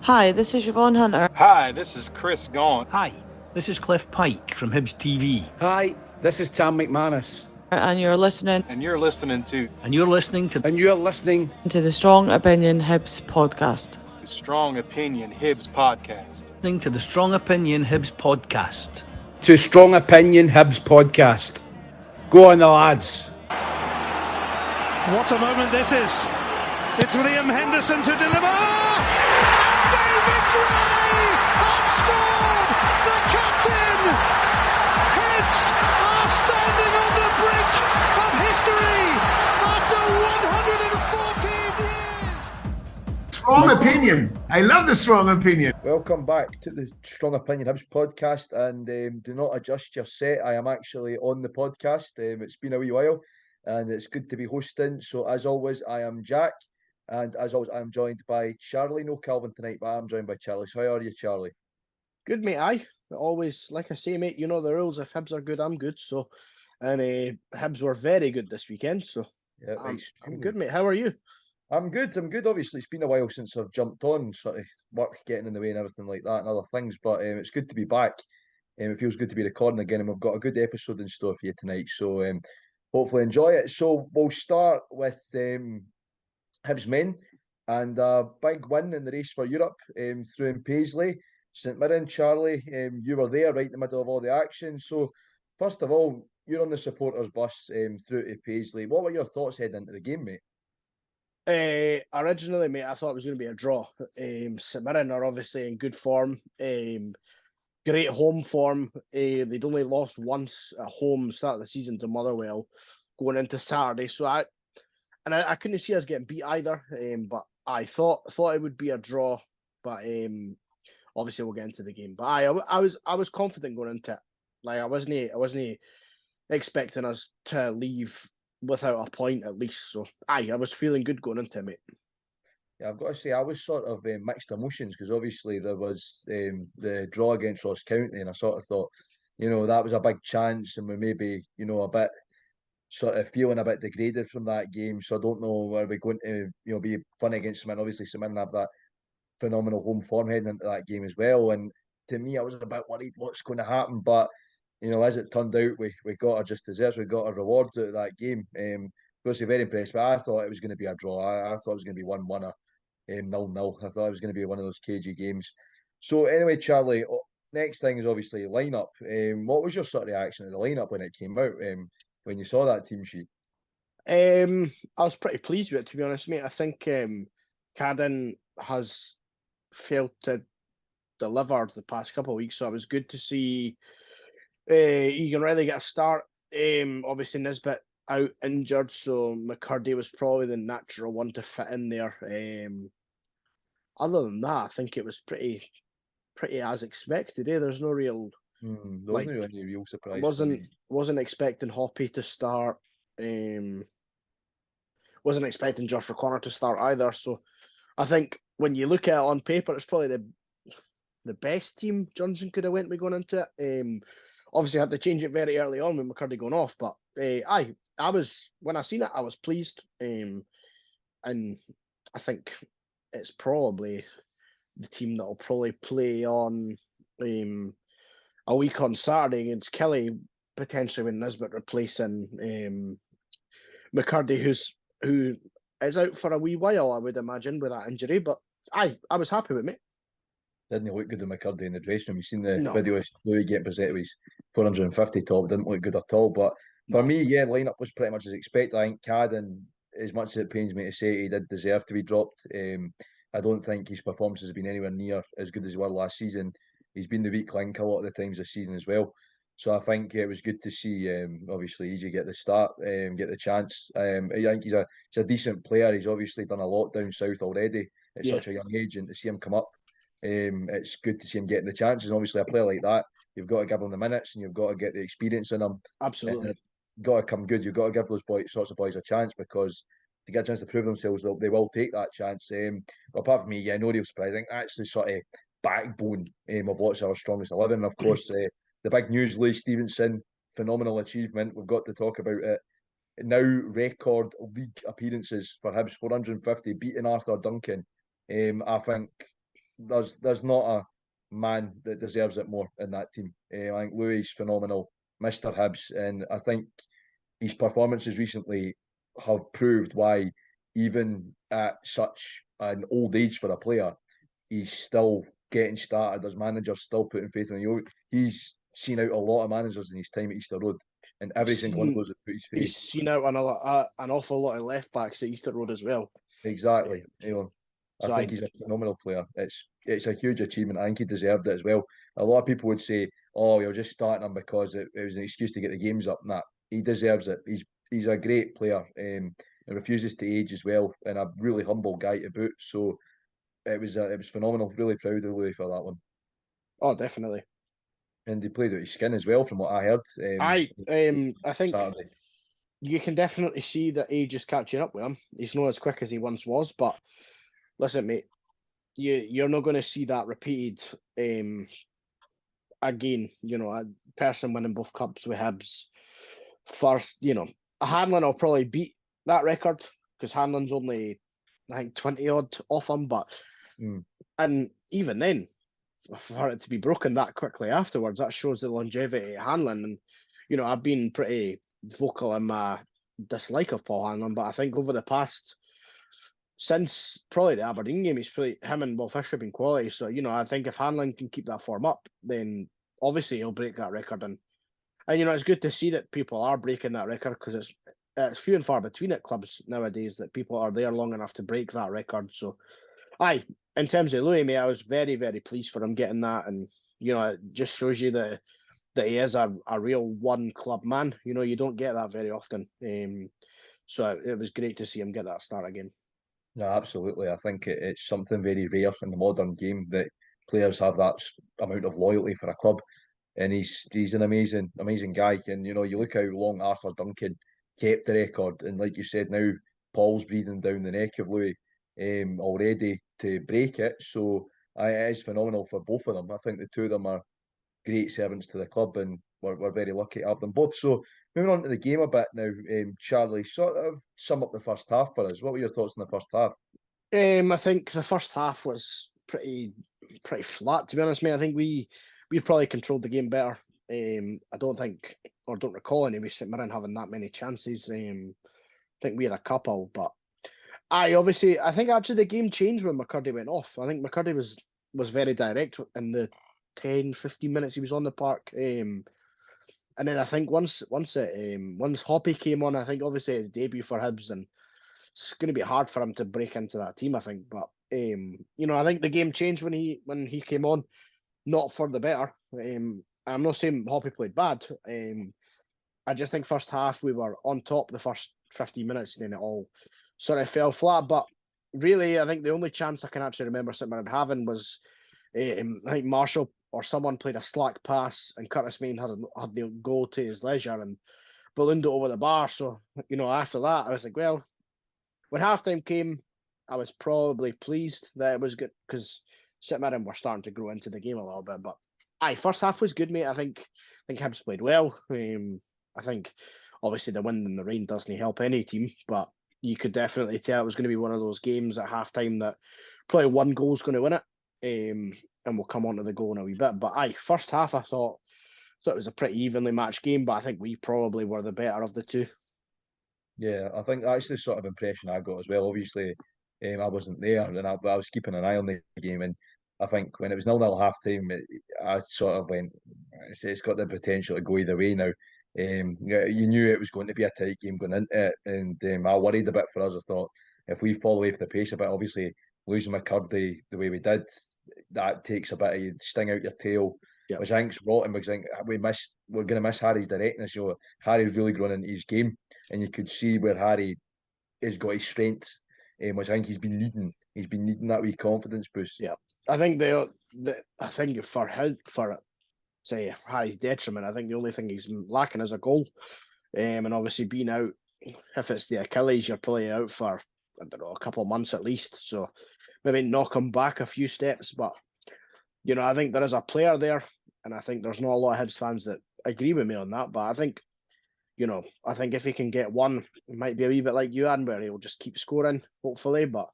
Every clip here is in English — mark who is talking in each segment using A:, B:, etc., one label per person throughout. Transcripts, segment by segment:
A: Hi, this is Yvonne Hunter.
B: Hi, this is Chris Gaunt.
C: Hi, this is Cliff Pike from Hibs TV.
D: Hi, this is Tam McManus.
A: And you're listening.
B: And you're listening to.
C: And you're listening to.
D: And you're listening
A: to the Strong Opinion Hibs podcast.
B: The Strong Opinion Hibs podcast.
C: Listening to the Strong Opinion Hibs podcast.
D: To Strong Opinion Hibs podcast. Go on, the lads.
E: What a moment this is. It's Liam Henderson to deliver. David Gray has scored. The captain. Hibs are standing on the brink of history after 114 years.
F: Strong opinion. I love the strong opinion.
G: Welcome back to the Strong Opinion Hibs podcast, and do not adjust your set. I am actually on the podcast. It's been a wee while, and it's good to be hosting. So as always, I am Jack, and as always, I am joined by Charlie. No Calvin tonight, but I'm joined by Charlie. So how are you, Charlie?
H: Good, mate. Always, like I say, mate, you know the rules. If Hibs are good, I'm good. So, and Hibs were very good this weekend. So,
G: yeah,
H: I'm good, mate. How are you?
G: I'm good. Obviously, it's been a while since I've jumped on, sort of work getting in the way and everything like that and other things. But it's good to be back. It feels good to be recording again, and we've got a good episode in store for you tonight. So hopefully enjoy it. So we'll start with Hibs men and a big win in the race for Europe through in Paisley. St Mirren, Charlie, you were there right in the middle of all the action. So first of all, you're on the supporters bus through to Paisley. What were your thoughts heading into the game, mate?
H: Originally, mate, I thought it was going to be a draw. St Mirren are obviously in good form, great home form. They'd only lost once at home start of the season to Motherwell going into Saturday. So I couldn't see us getting beat either. But I thought it would be a draw. But obviously we'll get into the game. But I was confident going into it. Like I wasn't expecting us to leave without a point at least. So I was feeling good going into it, mate.
G: Yeah, I've got to say I was sort of mixed emotions because obviously there was the draw against Ross County, and I sort of thought, that was a big chance, and we maybe, a bit sort of feeling a bit degraded from that game. So I don't know where we're going to, be funny against St Mirren. Obviously, St Mirren have that phenomenal home form heading into that game as well. And to me, I was a bit worried what's going to happen, but as it turned out, we got our just desserts. We got our rewards out of that game. Obviously very impressed, but I thought it was going to be a draw. I thought it was going to be 1-1 or 0-0. I thought it was going to be one of those cagey games. So anyway, Charlie, next thing is obviously lineup. What was your sort of reaction to the lineup when it came out? When you saw that team sheet?
H: I was pretty pleased with it, to be honest, mate. I think Cadden has failed to deliver the past couple of weeks, so it was good to see Egan Riley get a start. Obviously Nisbet out injured, so McCurdy was probably the natural one to fit in there. Other than that, I think it was pretty as expected. There's no real
G: any real surprise.
H: Wasn't expecting Hoppy to start. Wasn't expecting Josh O'Connor to start either. So I think when you look at it on paper, it's probably the best team Johnson could have went with going into it. Obviously, had to change it very early on with McCurdy going off, but I was, when I seen it, I was pleased, and I think it's probably the team that will probably play on a week on Saturday against Kelly, potentially with Nisbet replacing McCurdy, who is out for a wee while, I would imagine, with that injury. But I was happy with it.
G: Didn't look good in McCurdy in the dressing room. You've seen the video of Louis getting presented with his 450 top. Didn't look good at all. But for me, lineup was pretty much as expected. I think Cadden, as much as it pains me to say, he did deserve to be dropped. I don't think his performances have been anywhere near as good as they were last season. He's been the weak link a lot of the times this season as well. So I think it was good to see, obviously, EJ get the start, get the chance. I think he's a decent player. He's obviously done a lot down south already at such a young age, and to see him come up, it's good to see him getting the chances. And obviously, a player like that, you've got to give him the minutes and you've got to get the experience in him.
H: Absolutely.
G: You've got to come good. You've got to give those sorts of boys a chance, because to get a chance to prove themselves, they will take that chance. But apart from me, no real surprise. I think that's the sort of backbone of what's our strongest 11. And of course, the big news, Lee Stevenson, phenomenal achievement. We've got to talk about it. Now record league appearances for Hibs, 450, beating Arthur Duncan. I think there's not a man that deserves it more in that team. I think Louis phenomenal, Mr. Hibs, and I think his performances recently have proved why, even at such an old age for a player, he's still getting started. There's managers still putting faith in him. He's seen out a lot of managers in his time at Easter Road, and every single one of those that put his faith.
H: He's seen out an awful lot of left backs at Easter Road as well.
G: Exactly. I
H: So
G: think he's a phenomenal player. It's a huge achievement. I think he deserved it as well. A lot of people would say, "Oh, you're just starting him because it was an excuse to get the games up." Nah, he deserves it. He's a great player. And refuses to age as well, and a really humble guy to boot. So it was phenomenal. Really proud of Louis for that one.
H: Oh, definitely.
G: And he played out his skin as well, from what I heard.
H: I think
G: Saturday.
H: you can definitely see that age is catching up with him. He's not as quick as he once was, but listen, mate, you're not going to see that repeated again. You know, a person winning both cups with Hibs first. You know, Hanlon will probably beat that record because Hanlon's only, I think, 20 odd off him. But and even then, for it to be broken that quickly afterwards, that shows the longevity of Hanlon. And you know, I've been pretty vocal in my dislike of Paul Hanlon, but I think over the past, since probably the Aberdeen game, him and Will Fisher have been quality. So, you know, I think if Hanlon can keep that form up, then obviously he'll break that record. And you know, it's good to see that people are breaking that record because it's few and far between at clubs nowadays that people are there long enough to break that record. So, in terms of Louis, mate, I was very, very pleased for him getting that. And, you know, it just shows you that he is a real one club man. You know, you don't get that very often. So it was great to see him get that start again.
G: No, absolutely. I think it's something very rare in the modern game that players have that amount of loyalty for a club. And he's an amazing guy. And you know, you look how long Arthur Duncan kept the record, and like you said, now Paul's breathing down the neck of Louis already to break it. So it is phenomenal for both of them. I think the two of them are great servants to the club, and we're very lucky to have them both. So moving on to the game a bit now, Charlie, sort of sum up the first half for us. What were your thoughts on the first half?
H: I think the first half was pretty flat, to be honest, mate. I think we probably controlled the game better. I don't think, or don't recall anyway, St Mirren having that many chances. I think we had a couple, but I think actually the game changed when McCurdy went off. I think McCurdy was very direct in the 10, 15 minutes he was on the park. And then I think once Hoppy came on, I think obviously his debut for Hibs, and it's going to be hard for him to break into that team, I think. But you know, I think the game changed when he came on, not for the better. I'm not saying Hoppy played bad. I just think first half we were on top the first 15 minutes, and then it all sort of fell flat. But really, I think the only chance I can actually remember St Mirren having was I think Marshall or someone played a slack pass, and Curtis Main had the goal to his leisure and ballooned it over the bar. So, you know, after that, I was like, well, when halftime came, I was probably pleased that it was good because St Mirren were starting to grow into the game a little bit. But first half was good, mate. I think Hibs played well. I think obviously the wind and the rain doesn't help any team, but you could definitely tell it was going to be one of those games at halftime that probably one goal's going to win it. And we'll come on to the goal in a wee bit. But first half I thought it was a pretty evenly matched game, but I think we probably were the better of the two.
G: Yeah, I think that's the sort of impression I got as well. Obviously, I wasn't there, and I was keeping an eye on the game. And I think when it was 0-0 half time, I sort of went, it's got the potential to go either way now. You knew it was going to be a tight game going into it, and I worried a bit for us. I thought if we fall away from the pace a bit, obviously losing McCurdy the way we did, that takes a bit of sting out your tail, which I think's rotten because I think we're going to miss Harry's directness. You know, Harry's really grown into his game, and you could see where Harry has got his strengths, which I think he's been needing. He's been needing that wee confidence boost.
H: Yeah, I think I think for say Harry's detriment, I think the only thing he's lacking is a goal, and obviously being out, if it's the Achilles, you're probably out for I don't know a couple of months at least. So maybe knock him back a few steps, but you know, I think there is a player there, and I think there's not a lot of Hibs fans that agree with me on that. But I think, you know, if he can get one, it might be a wee bit like Youan, where he'll just keep scoring, hopefully. But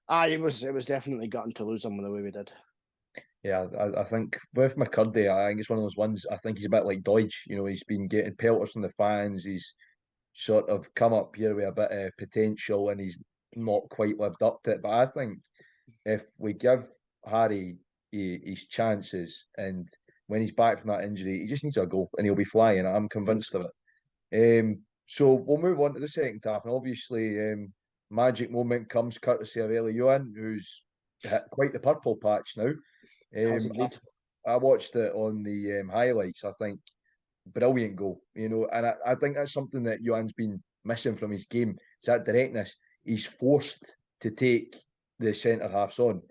H: It was definitely gutting to lose him the way we did.
G: Yeah, I think with McCurdy, I think it's one of those ones. I think he's a bit like Dodge. He's been getting pelters from the fans. He's sort of come up here with a bit of potential, and he's not quite lived up to it. But I think if we give Harry his chances, and when he's back from that injury, he just needs a goal, and he'll be flying. I'm convinced of it. So we'll move on to the second half, and obviously, magic moment comes courtesy of Youan, who's hit quite the purple patch now.
H: Has indeed.
G: I watched it on the highlights. I think brilliant goal, and I think that's something that Johan's been missing from his game. It's that directness. He's forced to take the centre halves on.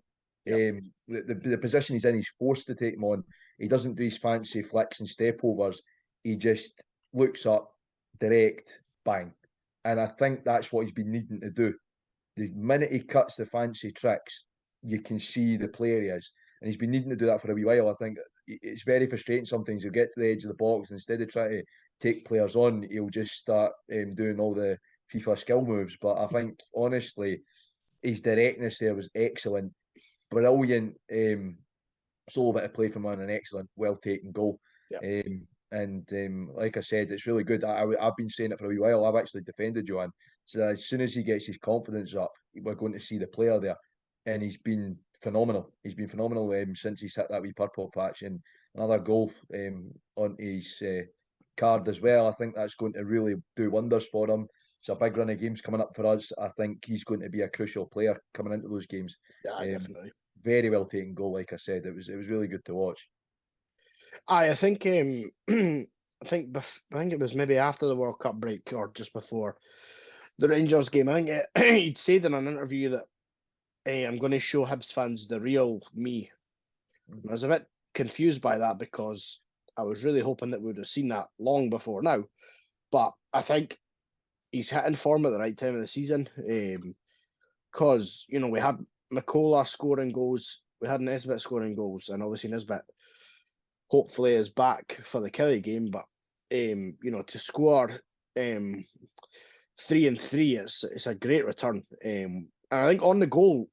H: Yep.
G: The position he's in, he's forced to take them on. He doesn't do his fancy flicks and step overs. He just looks up, direct, bang. And I think that's what he's been needing to do. The minute he cuts the fancy tricks, you can see the player he is. And he's been needing to do that for a wee while. I think it's very frustrating sometimes. He'll get to the edge of the box, and instead of trying to take players on, he'll just start doing all the FIFA skill moves. But I think, honestly, his directness there was excellent. Brilliant solo bit of play from him, an excellent, well taken goal.
H: Yep.
G: Like I said, it's really good. I've been saying it for a wee while. I've actually defended Youan. So as soon as he gets his confidence up, we're going to see the player there. And he's been phenomenal. He's been phenomenal since he's hit that wee purple patch. And another goal on his card as well. I think that's going to really do wonders for him. It's a big run of games coming up for us. I think he's going to be a crucial player coming into those games.
H: Yeah, definitely.
G: Very well taken goal, like I said. It was really good to watch.
H: I think I think it was maybe after the World Cup break or just before the Rangers game. I think he'd said in an interview that I'm going to show Hibs fans the real me. I was a bit confused by that because I was really hoping that we would have seen that long before now. But I think he's hitting form at the right time of the season. Because, we had McCullough scoring goals, we had Nisbet scoring goals, and obviously Nisbet hopefully is back for the Kelly game. But, to score 3-3, it's a great return. And I think on the goal,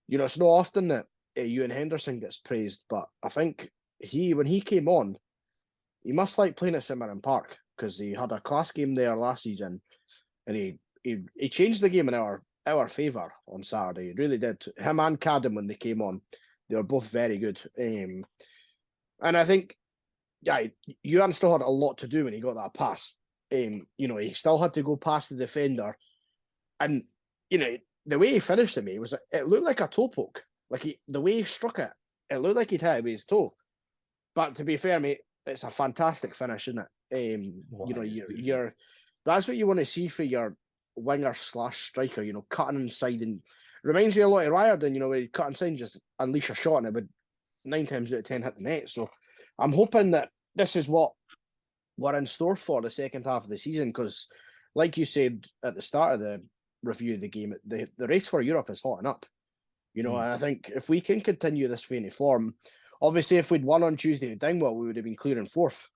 H: it's not often that Youan Henderson gets praised, but I think when he came on, he must like playing at St Mirren Park because he had a class game there last season, and he changed the game in our favour on Saturday. He really did. Him and Cadden, when they came on, they were both very good. And I think, Youan still had a lot to do when he got that pass. He still had to go past the defender, and the way he finished it, it looked like a toe poke. Like the way he struck it, it looked like he'd hit it with his toe. But to be fair, mate, it's a fantastic finish, isn't it? You're that's what you want to see for your winger / striker. Cutting inside, and reminds me a lot of Riordan. Where he'd cut inside and just unleash a shot, and it would 9 times out of 10 hit the net. So I'm hoping that this is what we're in store for the second half of the season, because, like you said at the start of the review of the game, the race for Europe is hotting up. And I think if we can continue this vein of form, obviously if we'd won on Tuesday at Dingwall, we would have been clearing fourth.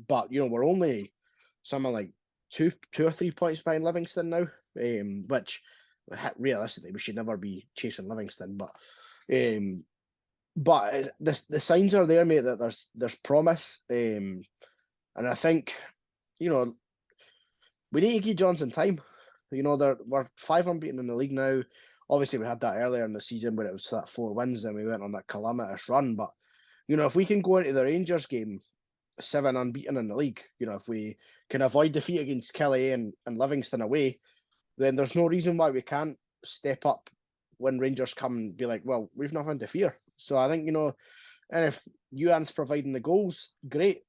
H: But we're only something like two or 3 points behind Livingston now, which realistically we should never be chasing Livingston. But the signs are there, mate, that there's promise. And I think we need to give Johnson time. We're 5 unbeaten in the league now. Obviously, we had that earlier in the season where it was that 4 wins and we went on that calamitous run. But, if we can go into the Rangers game 7 unbeaten in the league, if we can avoid defeat against Kelly and Livingston away, then there's no reason why we can't step up when Rangers come and be like, well, we've nothing to fear. So I think, and if Youan's providing the goals, great.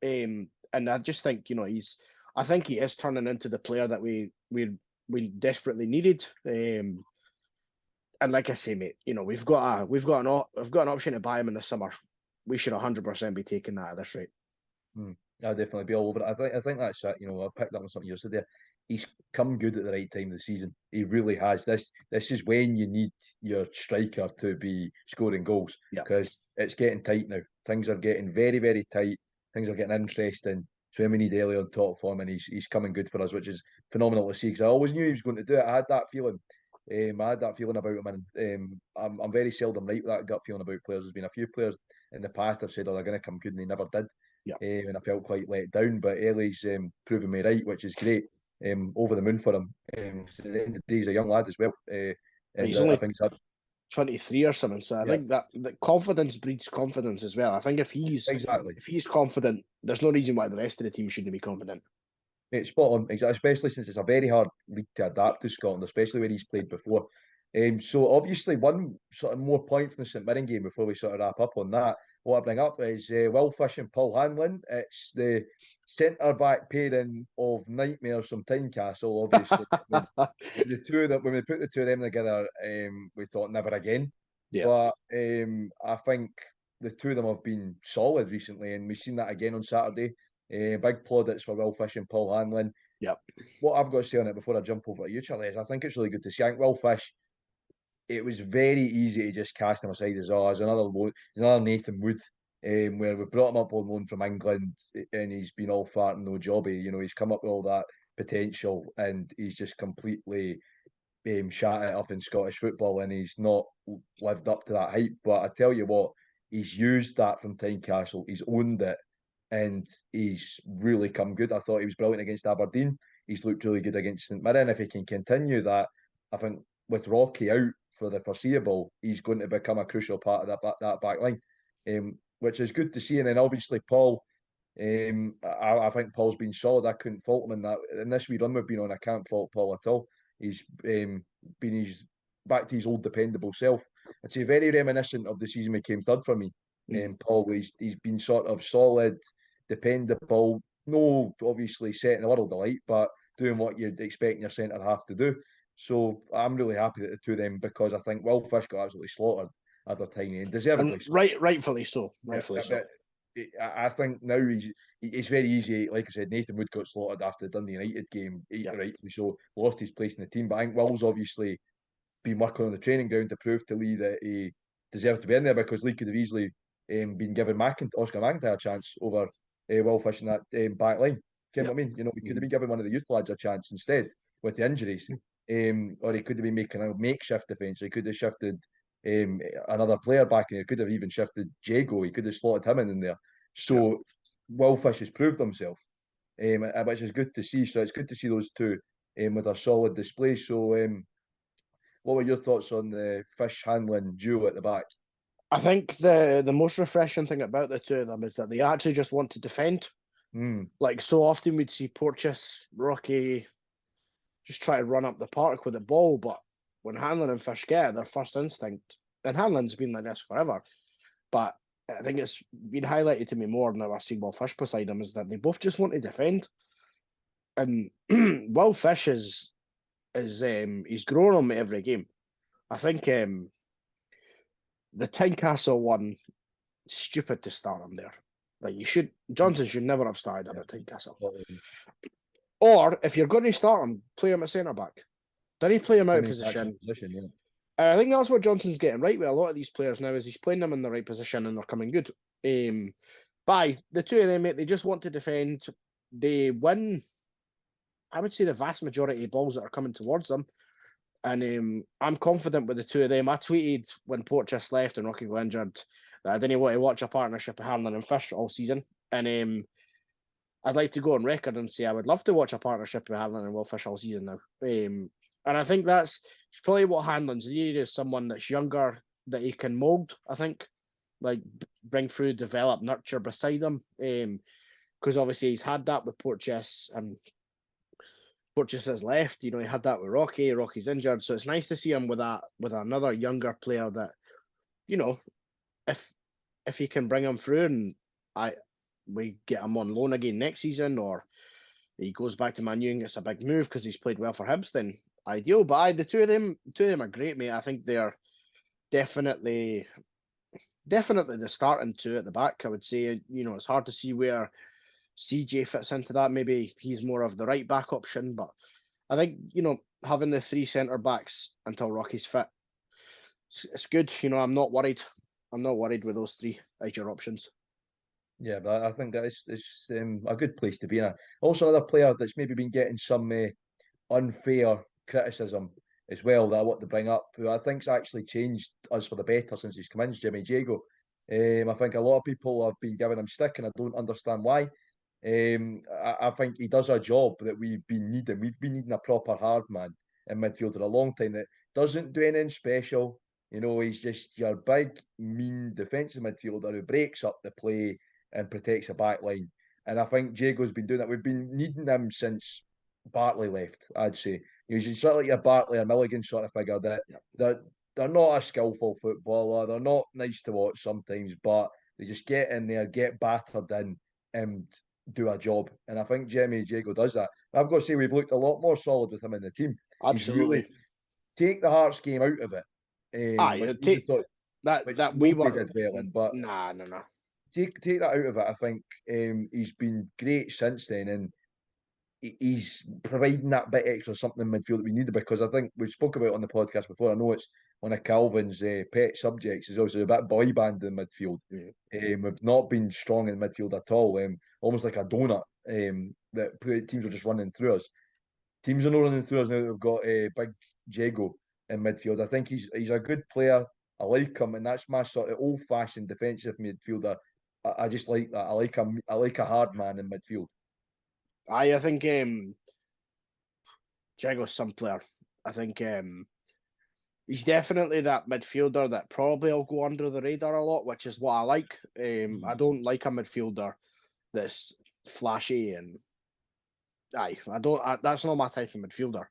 H: And I just think, I think he is turning into the player that we desperately needed. And like I say, mate, we've got an option to buy him in the summer. We should 100% be taking that at this rate.
G: I'll definitely be all over it. I think that's it. I picked up on something you said there. He's come good at the right time of the season. He really has. This is when you need your striker to be scoring goals, because it's getting tight now. Things are getting very, very tight. Things are getting interesting. So when we need Ellie on top form, and he's coming good for us, which is phenomenal to see, because I always knew he was going to do it. I had that feeling. I had that feeling about him, and I'm very seldom right with that gut feeling about players. There's been a few players in the past I've said, oh, they're going to come good, and they never did.
H: Yeah.
G: And I felt quite let down. But Ellie's proven me right, which is great. Over the moon for him. So at the end of the day, he's a young lad as well. And
H: He's
G: I
H: only
G: think he's
H: 23 or something. So I think that confidence breeds confidence as well. I think if he's confident, there's no reason why the rest of the team shouldn't be confident.
G: It's spot on, especially since it's a very hard league to adapt to Scotland, especially where he's played before. So obviously, one sort of more point from the St Mirren game before we sort of wrap up on that. What I bring up is Will Fish and Paul Hanlon. It's the centre back pairing of nightmares from Tynecastle. Obviously, the two that when we put the two of them together, we thought never again.
H: Yeah.
G: But I think the two of them have been solid recently, and we've seen that again on Saturday. Big plaudits for Will Fish and Paul Hanlon.
H: Yep.
G: What I've got to say on it before I jump over to you, Charlie, is I think it's really good to see. I think Will Fish, it was very easy to just cast him aside as another Nathan Wood, where we brought him up on loan from England, and he's been all fart and no jobby. You know, he's come up with all that potential, and he's just completely shat it up in Scottish football, and he's not lived up to that hype. But I tell you what, he's used that from Tynecastle. He's owned it, and he's really come good. I thought he was brilliant against Aberdeen. He's looked really good against St Mirren. If he can continue that, I think with Rocky out for the foreseeable, he's going to become a crucial part of that back line, which is good to see. And then obviously Paul, I think Paul's been solid. I couldn't fault him in that. In this wee run we've been on, I can't fault Paul at all. He's been back to his old dependable self. I'd say very reminiscent of the season we came third for me. Paul, he's been sort of solid, dependable, no obviously setting the world alight, but doing what you'd expect your centre half to do. So I'm really happy that the two of them, because I think Will Fish got absolutely slaughtered at the time, and deservedly so.
H: Rightfully so. Rightfully so.
G: I think now it's very easy. Like I said, Nathan Wood got slaughtered after the Dundee United game, rightfully so, lost his place in the team. But I think Will's obviously been working on the training ground to prove to Lee that he deserved to be in there, because Lee could have easily been given Oscar McIntyre a chance over Will Fish in that back line. Do you know what I mean? You know, he could have been given one of the youth lads a chance instead with the injuries. Or he could have been making a makeshift defence. He could have shifted another player back in. He could have even shifted Jago. He could have slotted him in there. So Will Fish has proved himself, which is good to see. So it's good to see those two with a solid display. So what were your thoughts on the Fish Hanlon duo at the back?
H: I think the most refreshing thing about the two of them is that they actually just want to defend. Like so often we'd see Porteous, Rocky just try to run up the park with the ball, but when Hanlon and Fish get it, their first instinct, and Hanlon's been like this forever, but I think it's been highlighted to me more now I've seen Will Fish beside him, is that they both just want to defend. And Will Fish is he's growing on me every game. I think the Tynecastle one, stupid to start him there. Like Johnson should never have started him at Tynecastle. Or if you're going to start him, play him at centre back. Then he play him out of position. And I think that's what Johnson's getting right with a lot of these players now, is he's playing them in the right position and they're coming good. By the two of them, mate, they just want to defend. They win, I would say, the vast majority of balls that are coming towards them. And I'm confident with the two of them. I tweeted when Porteous left and Rocky got injured that I didn't want to watch a partnership of Hanlon and Fish all season. And I'd like to go on record and say I would love to watch a partnership with Hanlon and Will Fish all season now. And I think that's probably what Hanlon's needed, is someone that's younger, that he can mould, I think. Like, bring through, develop, nurture beside him. Because obviously he's had that with Porteous, and Porteous has left. You know, he had that with Rocky. Rocky's injured. So it's nice to see him with another younger player that, you know, if he can bring him through and we get him on loan again next season, or he goes back to Man U and gets a big move because he's played well for Hibs, then ideal. But the two of them are great, mate. I think they're definitely the starting two at the back. I would say, you know, it's hard to see where CJ fits into that. Maybe he's more of the right back option, but I think, you know, having the three centre backs until Rocky's fit, it's good. You know, I'm not worried with those three as your options.
G: Yeah, but I think that it's a good place to be in. Also, another player that's maybe been getting some unfair criticism as well that I want to bring up, who I think's actually changed us for the better since he's come in, is Jimmy Jago. I think a lot of people have been giving him stick, and I don't understand why. I think he does a job that we've been needing. We've been needing a proper hard man in midfield for a long time that doesn't do anything special. He's just your big, mean defensive midfielder who breaks up the play and protects the back line. And I think Jago's been doing that. We've been needing him since Bartley left, I'd say. He's sort of like a Bartley or Milligan sort of figure that they're not a skillful footballer. They're not nice to watch sometimes, but they just get in there, get battered in, and do a job. And I think Jimmy Jago does that. I've got to say, we've looked a lot more solid with him in the team.
H: Absolutely.
G: He's really, take the Hearts game out of it.
H: That we were
G: did well in, but
H: no.
G: Take that out of it. I think he's been great since then, and he's providing that bit extra something in midfield that we needed, because I think we spoke about it on the podcast before. I know it's one of Calvin's pet subjects is also a bit boy band in midfield. We've not been strong in midfield at all. Almost like a donut that teams are just running through us. Teams are not running through us now that we've got big Jago in midfield. I think he's a good player. I like him, and that's my sort of old-fashioned defensive midfielder. I just like that. I like a hard man in midfield.
H: I think Jago's some player. I think he's definitely that midfielder that probably will go under the radar a lot, which is what I like. I don't like a midfielder that's flashy and that's not my type of midfielder.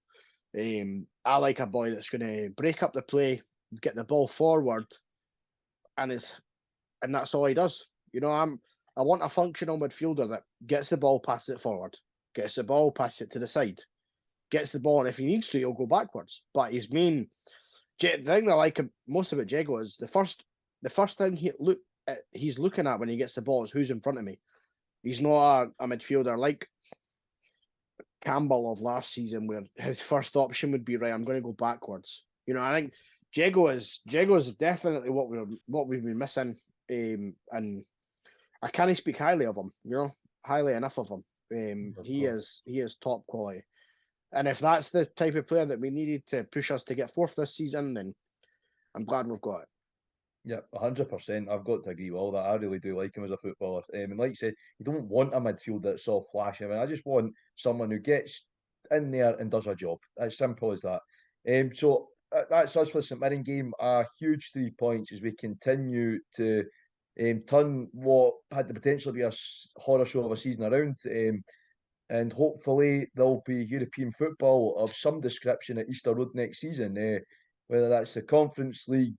H: I like a boy that's going to break up the play, get the ball forward, and that's all he does. I want a functional midfielder that gets the ball, passes it forward, gets the ball, passes it to the side, gets the ball, and if he needs to, he'll go backwards. But his main, the thing I like most about Jago is the first thing he's looking at when he gets the ball is who's in front of me. He's not a midfielder like Campbell of last season, where his first option would be, right, I'm going to go backwards. I think Jago is definitely what we've been missing, and I can't speak highly of him. Highly enough of him. He is top quality, and if that's the type of player that we needed to push us to get fourth this season, then I'm glad we've got it.
G: Yeah, 100%. I've got to agree with all that. I really do like him as a footballer. And like you said, you don't want a midfield that's all flashy. I just want someone who gets in there and does a job. As simple as that. So that's us for the St Mirren game. A huge 3 points as we continue to turn what had the potential to be a horror show of a season around. And hopefully there'll be European football of some description at Easter Road next season. Whether that's the Conference League,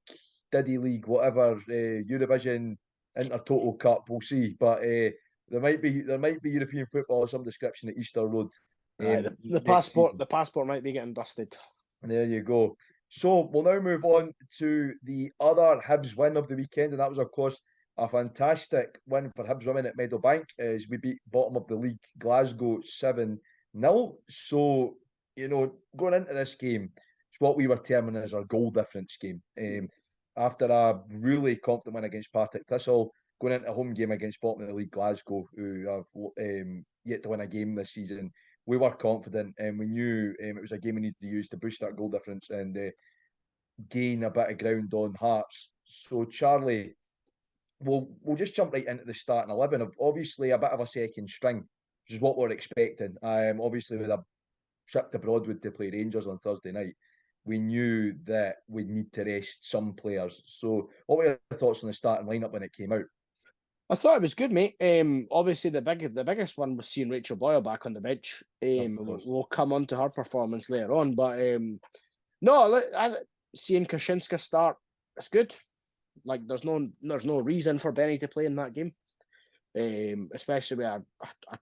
G: Diddy League, whatever, Eurovision, Intertoto Cup, we'll see. But there might be European football of some description at Easter Road.
H: The passport might be getting dusted.
G: There you go. So we'll now move on to the other Hibs win of the weekend, and that was, of course, a fantastic win for Hibs women at Meadowbank as we beat bottom of the league Glasgow 7-0. So, going into this game, it's what we were terming as our goal difference game. After a really confident win against Partick Thistle, going into a home game against bottom of the league Glasgow, who have yet to win a game this season, we were confident and we knew it was a game we needed to use to boost that goal difference and gain a bit of ground on Hearts. So, Charlie, we'll just jump right into the starting 11 of obviously a bit of a second string, which is what we're expecting. Obviously, with a trip to Broadwood to play Rangers on Thursday night, we knew that we'd need to rest some players. So, what were your thoughts on the starting lineup when it came out?
H: I thought it was good, mate. Obviously, the biggest one was seeing Rachel Boyle back on the bench. We'll come on to her performance later on, but seeing Kaczynska start, it's good. Like there's no reason for Benny to play in that game, especially with a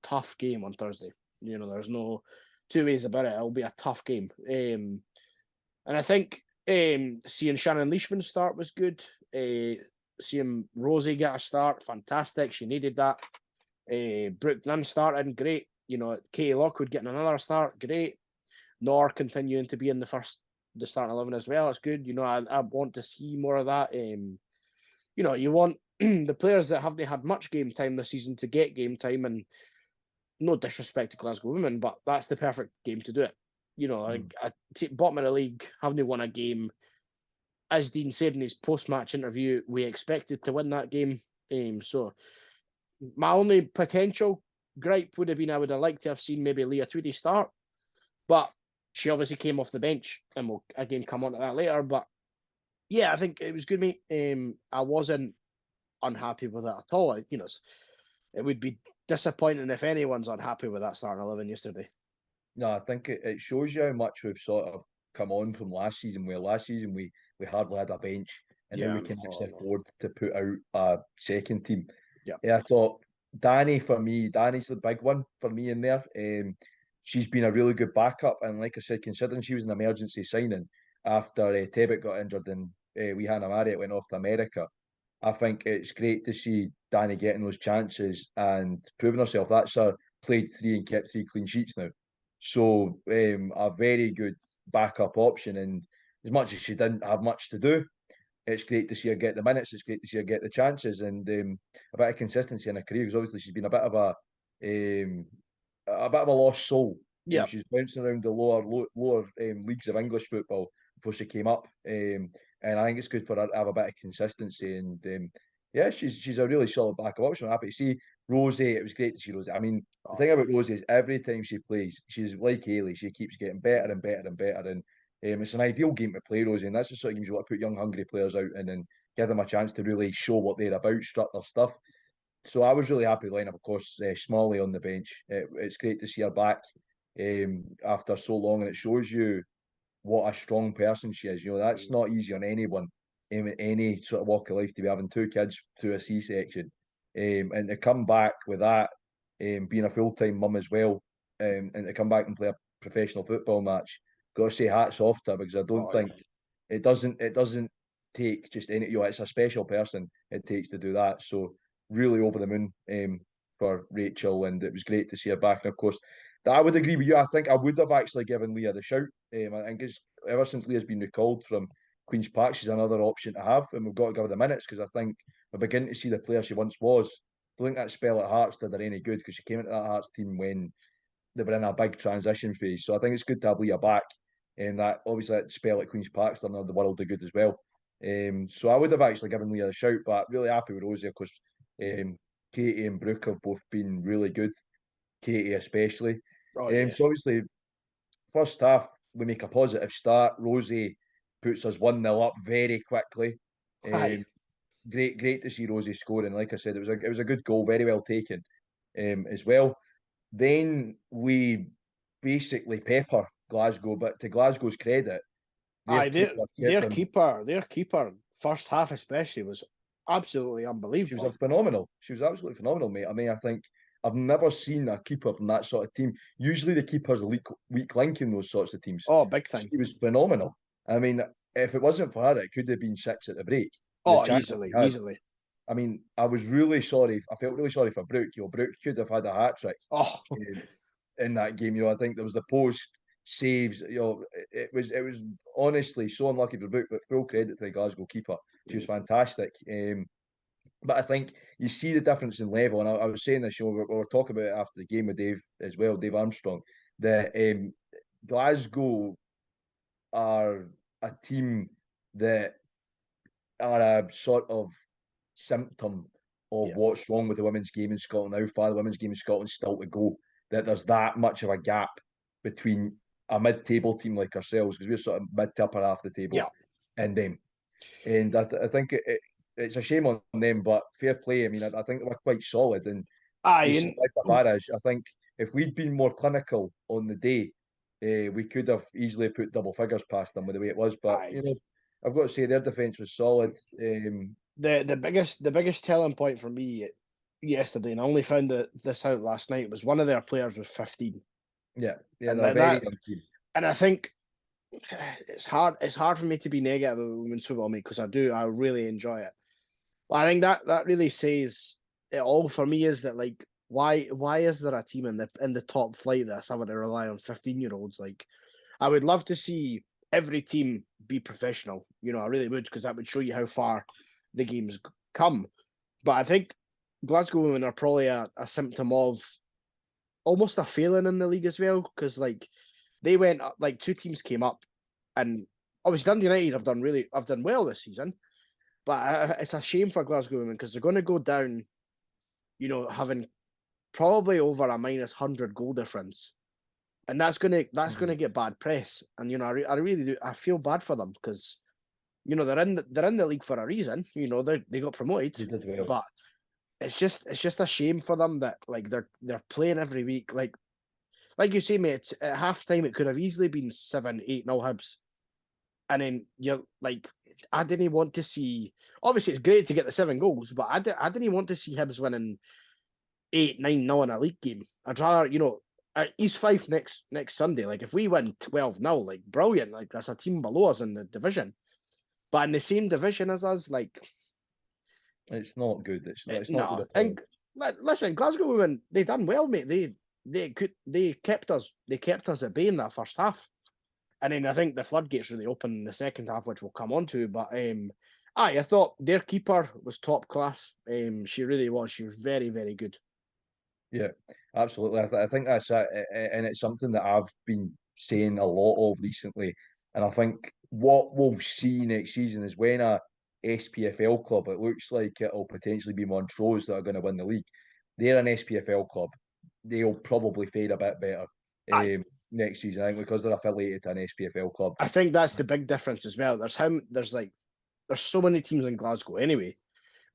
H: tough game on Thursday. There's no two ways about it. It'll be a tough game. And I think seeing Shannon Leishman start was good. Seeing Rosie get a start, fantastic. She needed that. Brooke Nunn starting, great. Katie Lockwood getting another start, great. Nor continuing to be in the starting 11 as well. It's good. I want to see more of that. You want the players that haven't had much game time this season to get game time, and no disrespect to Glasgow women, but that's the perfect game to do it. Bottom of the league, haven't won a game. As Dean said in his post-match interview, we expected to win that game. So my only potential gripe would have been I would have liked to have seen maybe Leah Tweedy start, but she obviously came off the bench, and we'll again come on to that later. But yeah, I think it was good, mate. I wasn't unhappy with it at all. It would be disappointing if anyone's unhappy with that starting 11 yesterday.
G: No, I think it shows you how much we've sort of come on from last season, where last season we hardly had a bench, and now we can actually afford to put out a second team. Yeah, I thought Danny's the big one for me in there. She's been a really good backup, and like I said, considering she was an emergency signing after Tebbit got injured and we Hannah Marriott went off to America, I think it's great to see Danny getting those chances and proving herself. That's her played 3 and kept 3 clean sheets now. So a very good backup option, and as much as she didn't have much to do, it's great to see her get the minutes. It's great to see her get the chances, and a bit of consistency in her career, because obviously she's been a bit of a lost soul.
H: Yeah,
G: she's bouncing around the lower leagues of English football before she came up, and I think it's good for her to have a bit of consistency. And yeah, she's a really solid backup option. I'm happy to see Rosie. It was great to see Rosie. I mean, the thing about Rosie is every time she plays, she's like Hayley. She keeps getting better and better and better. And it's an ideal game to play, Rosie. And that's the sort of games you want to put young, hungry players out in and give them a chance to really show what they're about, strut their stuff. So I was really happy with the lineup. Of course, Smalley on the bench. It's great to see her back after so long, and it shows you what a strong person she is. That's not easy on anyone in any sort of walk of life, to be having 2 kids through a C-section, and to come back with that, being a full-time mum as well, and to come back and play a professional football match. Got to say hats off to her, because I don't think it doesn't take just any. It's a special person it takes to do that. So really over the moon for Rachel, and it was great to see her back. And of course, I would agree with you. I think I would have actually given Leah the shout. I think it's ever since Leah's been recalled from Queen's Park, she's another option to have, and we've got to give her the minutes, because I think we're beginning to see the player she once was. I don't think that spell at Hearts did her any good, because she came into that Hearts team when they were in a big transition phase. So I think it's good to have Leah back, and that obviously that spell at Queen's Park's done her the world of good as well. So I would have actually given Leah a shout, but really happy with Rosie, of course. Katie and Brooke have both been really good. Katie especially. So obviously, first half we make a positive start. Rosie puts us 1-0 up very quickly. Great to see Rosie scoring. Like I said, it was a good goal, very well taken as well. Then we basically pepper Glasgow, but to Glasgow's credit,
H: their keeper, first half especially, was absolutely unbelievable.
G: She was absolutely phenomenal, mate. I mean, I think I've never seen a keeper from that sort of team. Usually the keeper's a weak link in those sorts of teams.
H: Oh, big thing.
G: She was phenomenal. I mean, if it wasn't for her, it could have been 6 at the break.
H: Oh, easily.
G: I mean, I was really sorry. I felt really sorry for Brooke. Brooke could have had a hat-trick in that game. I think there was the post saves. It was honestly so unlucky for Brooke, but full credit to the Glasgow keeper. She was fantastic. But I think you see the difference in level, and I was saying this, we were talking about it after the game with Dave as well, Dave Armstrong, that Glasgow are a team that are a sort of symptom of what's wrong with the women's game in Scotland, how far the women's game in Scotland is still to go, that there's that much of a gap between a mid-table team like ourselves, because we're sort of mid to upper half of the table, and them. And I think it's a shame on them, but fair play. I mean, I think they were quite solid, and like the barrage. I think if we'd been more clinical on the day, we could have easily put double figures past them with the way it was. But I've got to say their defence was solid.
H: The biggest telling point for me yesterday, and I only found this out last night, was one of their players was 15.
G: Yeah, and they're very young team.
H: And I think it's hard for me to be negative about women's football, mate, because I really enjoy it. But I think that really says it all for me, is that, like, why is there a team in the top flight that's having to rely on 15-year-olds? Like, I would love to see every team be professional. I really would, because that would show you how far the game's come. But I think Glasgow women are probably a symptom of almost a failing in the league as well, because, like, they went up, like 2 teams came up, and obviously Dundee United have done well this season, but it's a shame for Glasgow Women because they're going to go down, having probably over a minus 100 goal difference, and that's gonna get bad press. And I really do. I feel bad for them because they're in the league for a reason. They got promoted,
G: They did well.
H: but it's just a shame for them that like they're playing every week. Like you say, mate, at half time it could have easily been 7-8 nil Hibs. And then you're like, I didn't want to see. Obviously, it's great to get the 7 goals, but I didn't want to see Hibs winning 8-9-0 in a league game. I'd rather, at East Fife next Sunday. Like if we win 12-0, like brilliant. Like that's a team below us in the division, but in the same division as us, like
G: it's not good. It's not
H: no.
G: good at all.
H: And listen, Glasgow Women, they done well, mate. They kept us at bay in that first half. And then I think the floodgates really opened in the second half, which we'll come on to. But I thought their keeper was top class. She really was. She was very, very good.
G: Yeah, absolutely. I think that's it. And it's something that I've been saying a lot of recently. And I think what we'll see next season is when a SPFL club, it looks like it'll potentially be Montrose that are going to win the league. They're an SPFL club. They'll probably fade a bit better next season, I think, because they're affiliated to an SPFL club.
H: I think that's the big difference as well. There's so many teams in Glasgow anyway,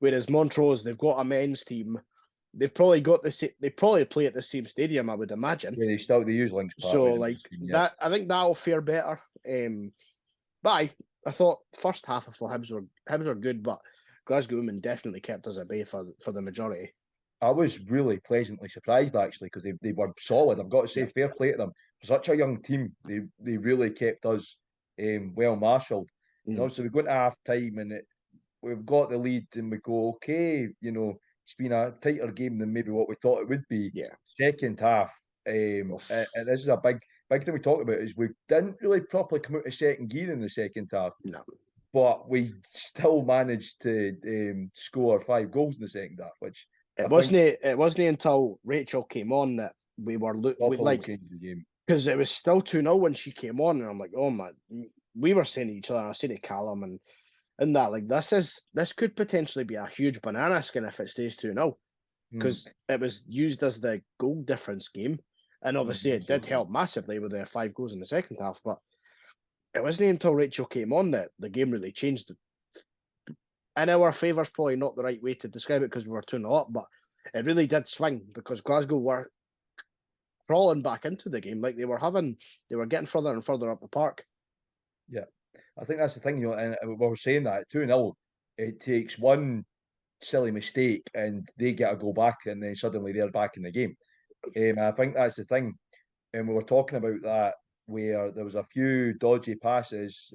H: whereas Montrose, they've got a men's team. They've probably got they probably play at the same stadium, I would imagine.
G: Yeah, they use Links Park.
H: So like that, I think that'll fare better. But I thought first half of the Hibs were good, but Glasgow Women definitely kept us at bay for the majority.
G: I was really pleasantly surprised actually because they were solid. I've got to say, fair play to them. For such a young team, they really kept us well marshalled. So we go into half time and we've got the lead and we go, okay, it's been a tighter game than maybe what we thought it would be.
H: Yeah.
G: Second half, and this is a big thing we talk about is we didn't really properly come out of second gear in the second half.
H: No.
G: But we still managed to score 5 goals in the second half, which
H: it wasn't until Rachel came on that we were because it was still 2-0 when she came on, and I'm like, oh man, we were saying to each other, I said to Callum and that like this could potentially be a huge banana skin if it stays 2-0 because it was used as the goal difference game, and obviously it did help massively with their 5 goals in the second half, but it wasn't until Rachel came on that the game really changed. In our favour is probably not the right way to describe it because we were 2-0 up, but it really did swing because Glasgow were crawling back into the game. Like they were getting further and further up the park.
G: Yeah, I think that's the thing, and we were saying that 2-0, it takes one silly mistake and they get a goal back and then suddenly they're back in the game. I think that's the thing. And we were talking about that where there was a few dodgy passes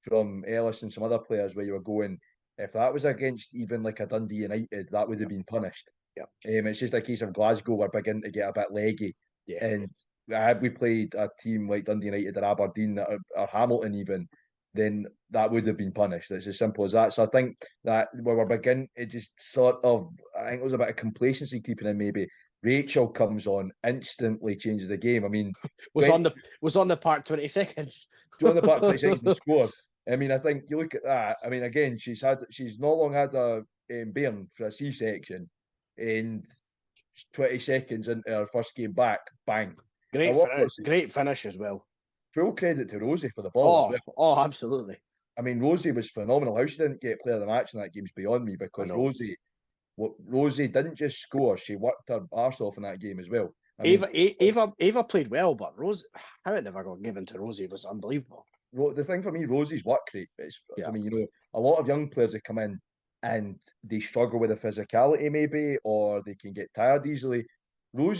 G: from Ellis and some other players where you were going, if that was against even like a Dundee United, that would have been punished.
H: Yeah.
G: It's just a case of Glasgow were beginning to get a bit leggy.
H: Yeah.
G: And had we played a team like Dundee United or Aberdeen or Hamilton even, then that would have been punished. It's as simple as that. So I think that we were beginning to just sort of, I think it was a bit of complacency creeping in maybe. Rachel comes on, instantly changes the game. I mean,
H: was on the park 20 seconds.
G: On the park 20 seconds and scored. I mean, I think you look at that. I mean, again, she's no long had a bairn for a C-section, and 20 seconds into her first game back, bang.
H: Great finish as well.
G: Full credit to Rosie for the ball as well.
H: Oh, absolutely.
G: I mean, Rosie was phenomenal. How she didn't get player of the match in that game is beyond me because Rosie didn't just score; she worked her arse off in that game as well.
H: Ava played well, but how it never got given to Rosie was unbelievable.
G: The thing for me, Rosie's work rate is. I mean, a lot of young players that come in and they struggle with the physicality maybe, or they can get tired easily. I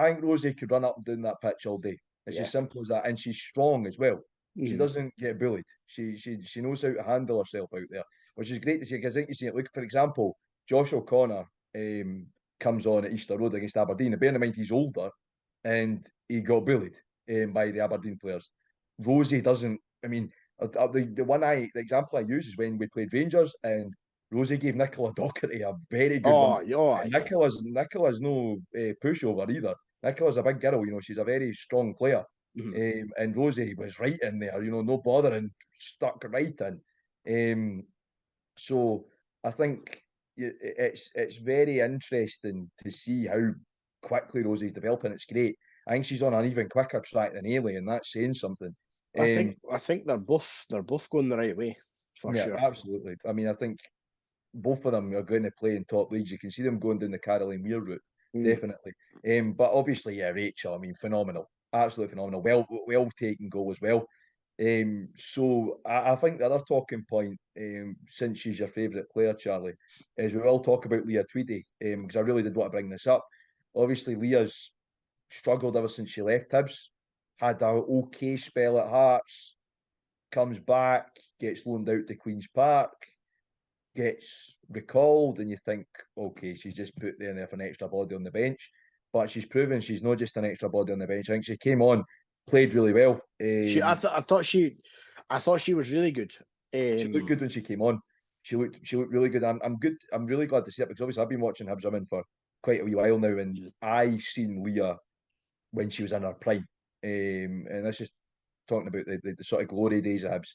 G: think Rosie could run up and down that pitch all day. It's as simple as that, and she's strong as well. She doesn't get bullied. She knows how to handle herself out there, which is great to see. Because I think you see it. Look, for example, Josh O'Connor comes on at Easter Road against Aberdeen. And bear in mind he's older, and he got bullied by the Aberdeen players. Rosie doesn't. I mean, the example I use is when we played Rangers and Rosie gave Nicola Docherty a very good one. Nicola's no pushover either. Nicola's a big girl, she's a very strong player. And Rosie was right in there, no bothering, stuck right in. So I think it's very interesting to see how quickly Rosie's developing. It's great. I think she's on an even quicker track than Ailey, and that's saying something.
H: I think they're both going the right way for
G: Yeah,
H: sure.
G: absolutely. I mean, I think both of them are going to play in top leagues. You can see them going down the Caroline Weir route, definitely. But obviously, yeah, Rachel. I mean, phenomenal, absolutely phenomenal. Well taken goal as well. So I think the other talking point, since she's your favourite player, Charlie, is we will talk about Leah Tweedy, because I really did want to bring this up. Obviously, Leah's struggled ever since she left Hibs, had a okay spell at Hearts, comes back, gets loaned out to Queen's Park, gets recalled, and you think, okay, she's just put there for an extra body on the bench. But she's proven she's not just an extra body on the bench. I think she came on, played really well.
H: I thought she was really good.
G: She looked good when she came on. She looked really good. I'm good. I'm really glad to see it because obviously I've been watching Hibs Women for quite a wee while now, and I seen Leah when she was in her prime. And that's just talking about the sort of glory days of Hibs.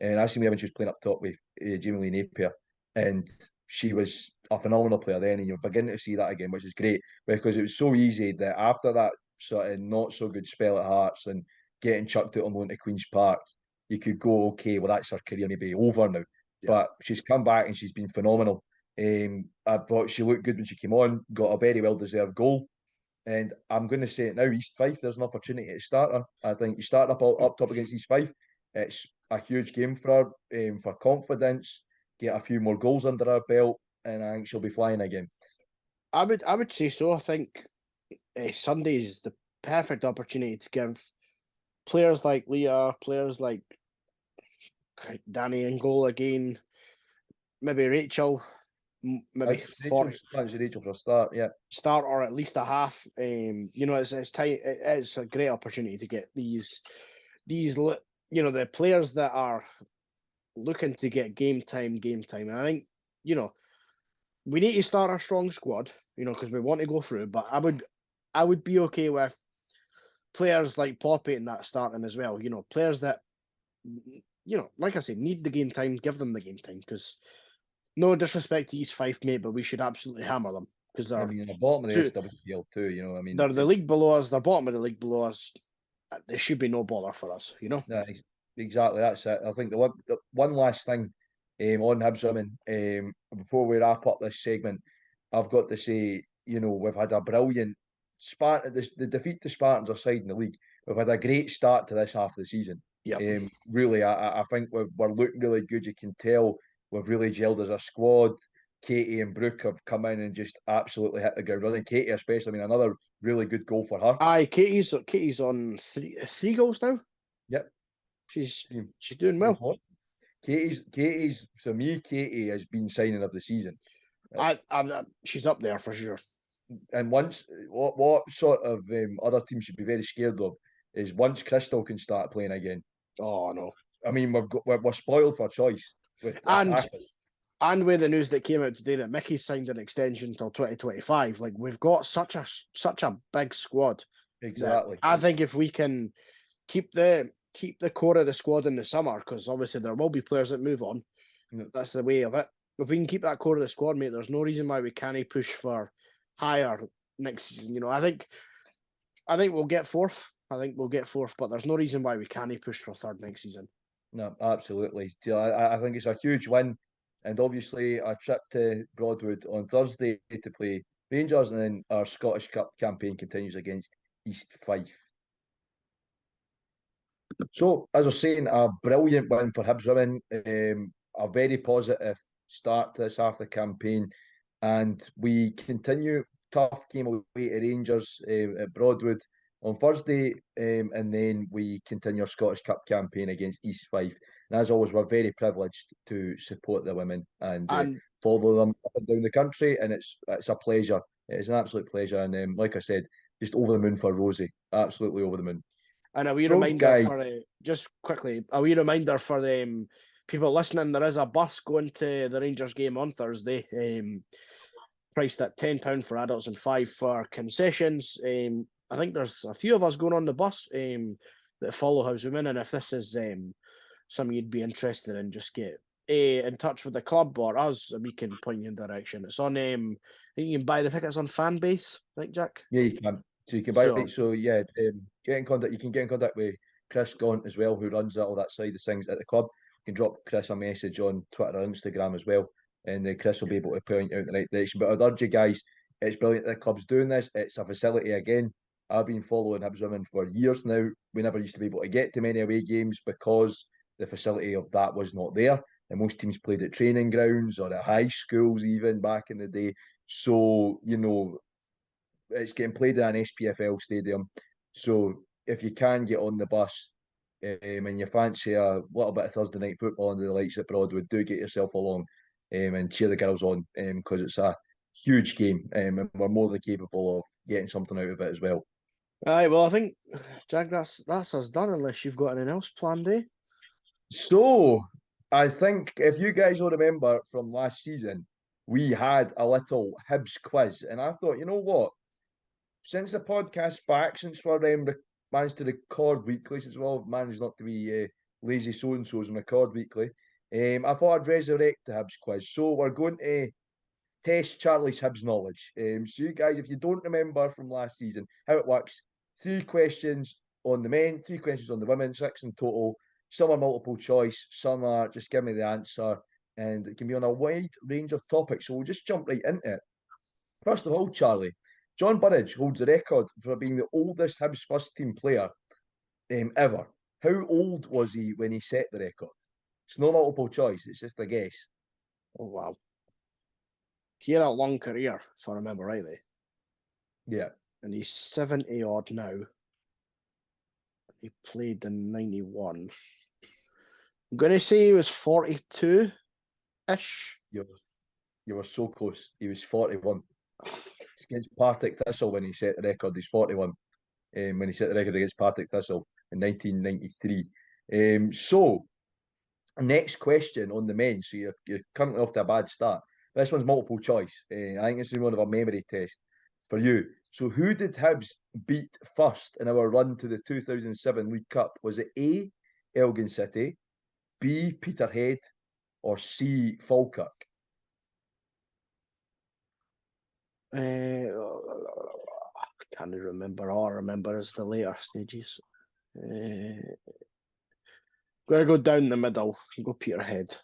G: And I seen Leah when she was playing up top with Jamie Lee Napier, and she was a phenomenal player then. And you're beginning to see that again, which is great because it was so easy that after that sort of not so good spell at Hearts and getting chucked out on loan to Queen's Park, you could go, okay, well, that's her career maybe over now. Yeah. But she's come back and she's been phenomenal. I thought she looked good when she came on, got a very well-deserved goal. And I'm going to say it now, East Fife, there's an opportunity to start her. I think you start up top against East Fife. It's a huge game for her, for confidence, get a few more goals under her belt, and I think she'll be flying again.
H: I would say so. I think Sunday is the perfect opportunity to give players like Leah, players like Danny in goal again, maybe Rachel, maybe
G: Rachel for a start, yeah,
H: start or at least a half. It's time. It's a great opportunity to get these, the players that are looking to get game time. And I think we need to start a strong squad, because we want to go through. But I would be okay with players like Poppy and that starting as well. Players that, like I said, need the game time, give them the game time. Because no disrespect to East Fife, mate, but we should absolutely hammer them. Because they're
G: the bottom of the SWPL too,
H: they're the league below us, they're bottom of the league below us. There should be no bother for us,
G: Yeah, exactly, that's it. I think the one last thing on Hibs Women, before we wrap up this segment, I've got to say, we've had a brilliant the defeat to Spartans aside in the league. We've had a great start to this half of the season.
H: Yeah.
G: Really, I think we're looking really good. You can tell we've really gelled as a squad. Katie and Brooke have come in and just absolutely hit the ground running. Katie, especially, I mean, another really good goal for her.
H: Aye, Katie's on three goals now.
G: Yep,
H: she's doing well.
G: Katie's to me, Katie has been signing of the season.
H: She's up there for sure.
G: And once what sort of other teams should be very scared of is once Crystal can start playing again.
H: Oh no!
G: I mean, we're spoiled for choice with attackers.
H: And with the news that came out today that Mickey signed an extension until 2025, like we've got such a big squad.
G: Exactly.
H: I think if we can keep the core of the squad in the summer, because obviously there will be players that move on. Yeah. That's the way of it. If we can keep that core of the squad, mate, there's no reason why we can't push for higher next season. I think we'll get fourth. But there's no reason why we can't push for third next season.
G: No, absolutely. I think it's a huge win. And obviously a trip to Broadwood on Thursday to play Rangers, and then our Scottish Cup campaign continues against East Fife. So, as I was saying, a brilliant win for Hibs Women, a very positive start to this half of the campaign, and we continue tough game away to Rangers at Broadwood on Thursday, and then we continue our Scottish Cup campaign against East Fife. And as always, we're very privileged to support the women and follow them up and down the country, and it's a pleasure. It's an absolute pleasure, and like I said, just over the moon for Rosie, absolutely over the moon.
H: And a wee reminder for just quickly, a wee reminder for the people listening: there is a bus going to the Rangers game on Thursday, priced at £10 for adults and £5 for concessions. I think there's a few of us going on the bus. that follow Hibs Women, and if this is something you'd be interested in, just get in touch with the club or us, and we can point you in direction. It's on. I think you can buy the tickets on Fanbase. I think, Jack.
G: Yeah, you can. So you can buy
H: So-
G: it. So yeah, get in contact. You can get in contact with Chris Gaunt as well, who runs all that side of things at the club. You can drop Chris a message on Twitter or Instagram as well, and Chris will be able to point you out in the right direction. But I'd urge you guys, it's brilliant that the club's doing this. It's a facility again. I've been following Hibs Women for years now. We never used to be able to get to many away games because the facility of that was not there. And most teams played at training grounds or at high schools even back in the day. So, you know, it's getting played in an SPFL stadium. So if you can get on the bus and you fancy a little bit of Thursday night football under the lights at Broadwood, do get yourself along and cheer the girls on because it's a huge game and we're more than capable of getting something out of it as well.
H: Aye, well, I think, Jack, that's us done unless you've got anything else planned, eh?
G: So I think if you guys will remember from last season, we had a little Hibs quiz, and I thought, you know what? Since the podcast's back, since we're managed to record weekly, since we've all managed not to be lazy so-and-sos and record weekly, I thought I'd resurrect the Hibs quiz. So we're going to test Charlie's Hibs knowledge. So you guys, if you don't remember from last season, how it works, 3 questions on the men, 3 questions on the women, 6 in total. Some are multiple choice, some are just give me the answer, and it can be on a wide range of topics. So we'll just jump right into it. First of all, Charlie, John Burridge holds the record for being the oldest Hibs first team player ever. How old was he when he set the record? It's no multiple choice, it's just a guess.
H: Oh, wow. He had a long career, if I remember rightly.
G: Yeah.
H: And he's 70 odd now. He played in 91. I'm going to say he was 42-ish.
G: You were so close. He was 41. It's against Partick Thistle when he set the record. He's 41 when he set the record against Partick Thistle in 1993. So, next question on the men. So you're currently off to a bad start. This one's multiple choice. I think this is more of a memory test for you. So who did Hibs beat first in our run to the 2007 League Cup? Was it A, Elgin City, B, Peterhead, or C, Falkirk?
H: I can't remember. All I remember is the later stages. Going to go down the middle and go Peterhead.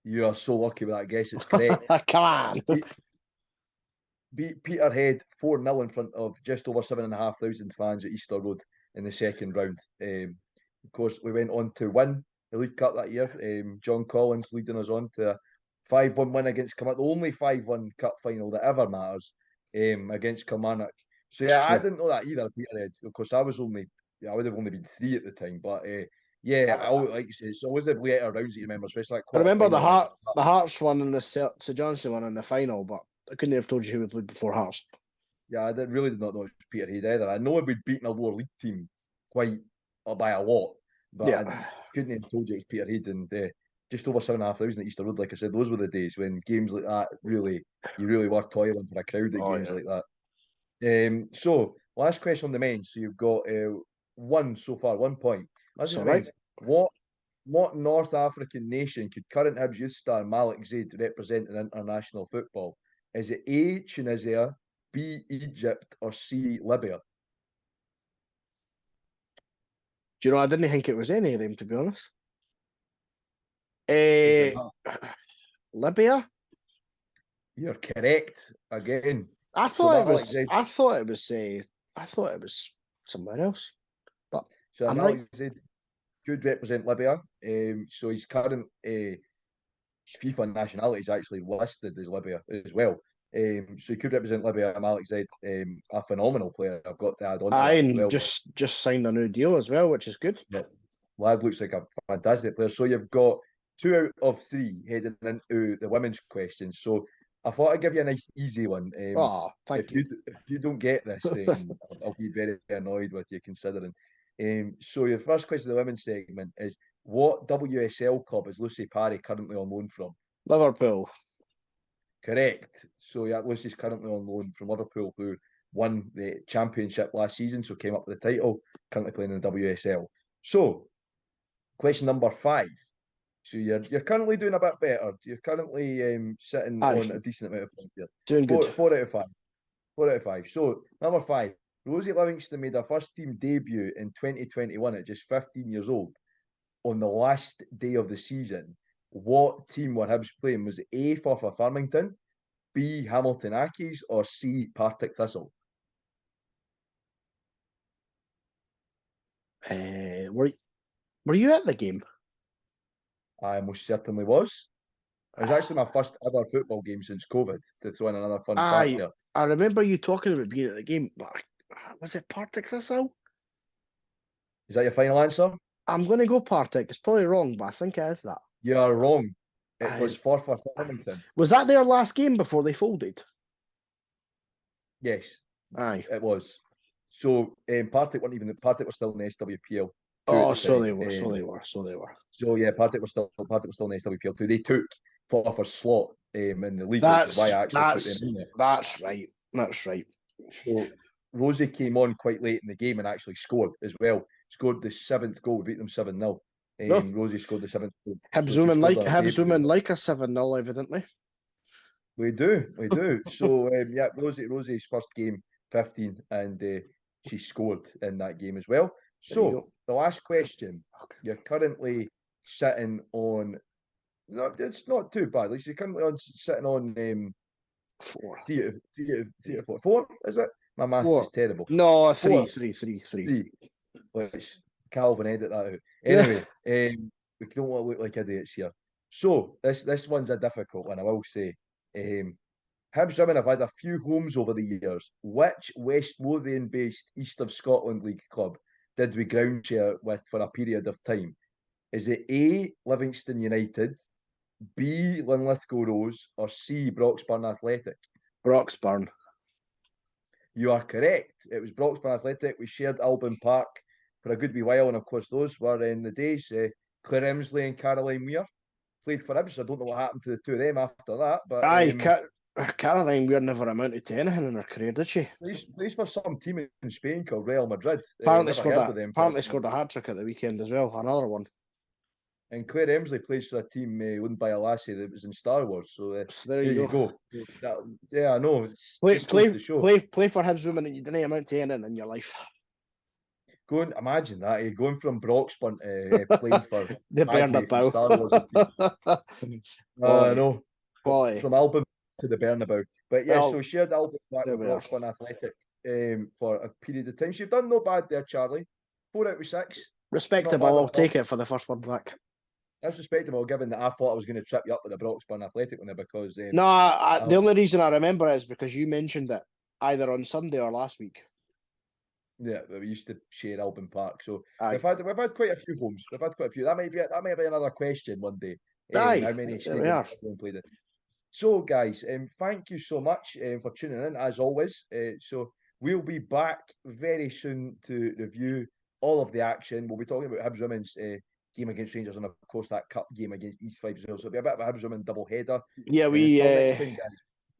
G: You are so lucky with that guess. It's correct.
H: Come on.
G: Beat Peterhead 4-0 in front of just over 7,500 fans at Easter Road in the second round. Of course, we went on to win the League Cup that year. John Collins leading us on to a 5-1 win against Kilmarnock, the only 5-1 cup final that ever matters against Kilmarnock. So yeah, I didn't know that either, Peterhead. Of course, I would have only been 3 at the time, but like you say, it's always the later rounds that you remember, especially like
H: I remember the Hearts one and the St Johnstone one in the final, but I couldn't have told you who would lead before Hearts.
G: Yeah, I really did not know it was Peterhead either. I know we'd beaten a lower league team quite by a lot, but I couldn't have told you it was Peterhead. And just over 7,500 at Easter Road, like I said, those were the days when games like that you really were toiling for a crowd at games like that. So last question on the men. So you've got 1 so far, 1 point. That's all right. What North African nation could current Hibs youth star Malik Zaid represent in international football? Is it A, Tunisia, B, Egypt, or C, Libya?
H: Do you know, I didn't think it was any of them, to be honest. Libya?
G: You're correct again.
H: I thought it was somewhere else. But
G: so
H: I'm
G: Malik
H: right.
G: Zaid could represent Libya. So his current FIFA nationality is actually listed as Libya as well. So he could represent Libya. Malik Zaid, a phenomenal player. I've got to add on to that as well.
H: just signed a new deal as well, which is good.
G: Yeah. Lad looks like a fantastic player. So you've got 2 out of 3 heading into the women's questions. So I thought I'd give you a nice easy one.
H: Thank you.
G: If you don't get this, then I'll be very annoyed with you considering. So your first question of the women's segment is, what WSL club is Lucy Parry currently on loan from?
H: Liverpool.
G: Correct. So yeah, Lucy's currently on loan from Liverpool, who won the championship last season, so came up with the title, currently playing in the WSL. So, question number 5. So you're currently doing a bit better. You're currently sitting on a decent amount of points here.
H: Doing good.
G: 4 out of 5. 4 out of 5. So, number 5. Rosie Livingston made her first team debut in 2021 at just 15 years old. On the last day of the season, what team were Hibs playing? Was it A, Forfar Farmington, B, Hamilton Accies, or C, Partick Thistle?
H: Were you at the game?
G: I most certainly was. It was actually my first ever football game since COVID, to throw in another fun fact here.
H: I remember you talking about being at the game, but was it Partick Thistle?
G: Is that your final answer?
H: I'm going to go Partick. It's probably wrong, but I think it is that.
G: You are wrong. It was Forfar Farmington.
H: Was that their last game before they folded?
G: Yes.
H: Aye.
G: It was. So Partick were still in the SWPL.
H: Oh, so they were.
G: So yeah, Partick were still in the SWPL too. They took Forfar's slot in the league,
H: That's
G: which is why I actually put them in there.
H: That's right. That's right.
G: So Rosie came on quite late in the game and actually scored as well. Scored the 7th goal. We beat them 7-0. Rosie scored the 7th goal.
H: Hibs women like a 7-0, evidently.
G: We do. So yeah, Rosie's first game, 15, and she scored in that game as well. So the last question, you're currently sitting on. No, it's not too bad. At least you're currently sitting on
H: 4.
G: 3 out of 4. 4, is it? My maths is terrible.
H: No, 3.
G: 3. Let's Calvin edit that out. Anyway, we don't want to look like idiots here. So this one's a difficult one, I will say. Hibs women have had a few homes over the years. Which West Lothian-based East of Scotland League club did we ground share with for a period of time? Is it A, Livingston United, B, Linlithgow Rose, or C, Broxburn Athletic?
H: Broxburn.
G: You are correct. It was Broxburn Athletic. We shared Albion Park for a good wee while, and of course those were in the days. Claire Emsley and Caroline Weir played for Hibs. I don't know what happened to the two of them after that. But
H: Caroline Weir never amounted to anything in her career, did she?
G: Plays for some team in Spain called Real Madrid.
H: Apparently scored a hat-trick at the weekend as well, another one.
G: And Claire Emsley plays for a team owned by a lassie that was in Star Wars. So
H: there you go.
G: I know.
H: Play for Hibs women and you didn't amount to anything in your life.
G: Imagine that. You're going from Broxburn to playing for
H: the Bernabeu.
G: Star Wars. No.
H: Quality.
G: From Albion to the Bernabeu. But yeah, so shared Albion back with Broxburn Athletic for a period of time. So you've done no bad there, Charlie. 4 out of 6.
H: Respectable. I'll take it for the first one back.
G: That's respectable, given that I thought I was going to trip you up with the Broxburn Athletic one because...
H: the only reason I remember it is because you mentioned it either on Sunday or last week.
G: Yeah, we used to share Albion Park, so we've had quite a few homes. We've had quite a few. That might be another question one day. How many stadiums have played it? So, guys, thank you so much for tuning in as always. So we'll be back very soon to review all of the action. We'll be talking about Hibs women's game against Rangers and of course that cup game against East Fife as well. So it'll be a bit of a Hibs women double header.
H: Yeah, we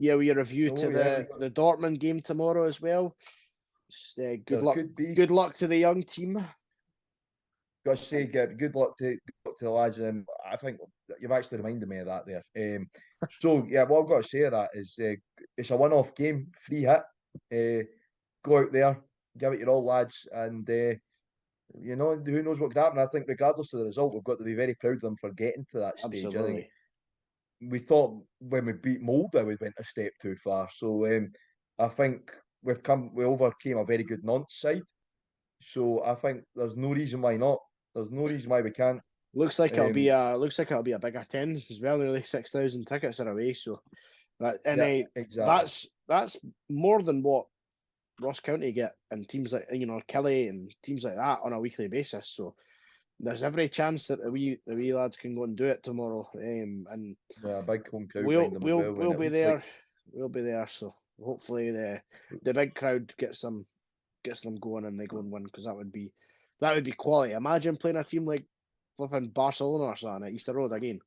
H: review to the Dortmund game tomorrow as well. Good luck to the young team.
G: Got to say, good luck to the lads, and I think you've actually reminded me of that there. So yeah, what I've got to say of that is it's a one-off game, free hit. Go out there, give it your all, lads, and who knows what could happen. I think regardless of the result, we've got to be very proud of them for getting to that stage.
H: Absolutely.
G: I think we thought when we beat Molde, we went a step too far. So I think we overcame a very good Nantes side. So I think there's no reason why not. There's no reason why we can't.
H: Looks like it'll be a big attendance as well. Nearly 6,000 tickets are away. So exactly. That's more than what Ross County get and teams like Kelly and teams like that on a weekly basis. So there's every chance that the wee lads can go and do it tomorrow. And
G: a big home crowd.
H: We'll be there. We'll be there. So hopefully the big crowd gets them going and they go and win, because that would be quality. Imagine playing a team like flipping Barcelona or something at Easter Road again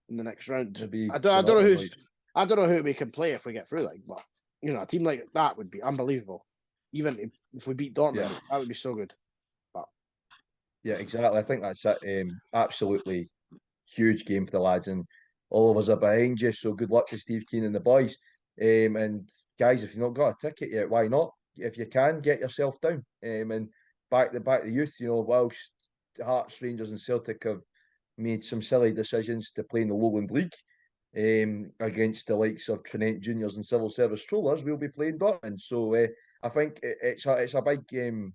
H: in the next round. I don't know who we can play if we get through, but a team like that would be unbelievable. Even if we beat Dortmund, that would be so good. But
G: yeah, exactly. I think that's it. Absolutely huge game for the lads, and all of us are behind you. So good luck to Steve Keane and the boys. And guys, if you've not got a ticket yet, why not? If you can, get yourself down. And back the youth. Whilst Hearts, Rangers, and Celtic have made some silly decisions to play in the Lowland League against the likes of Trinent Juniors and Civil Service Strollers, we'll be playing Dortmund. So I think it's a big game.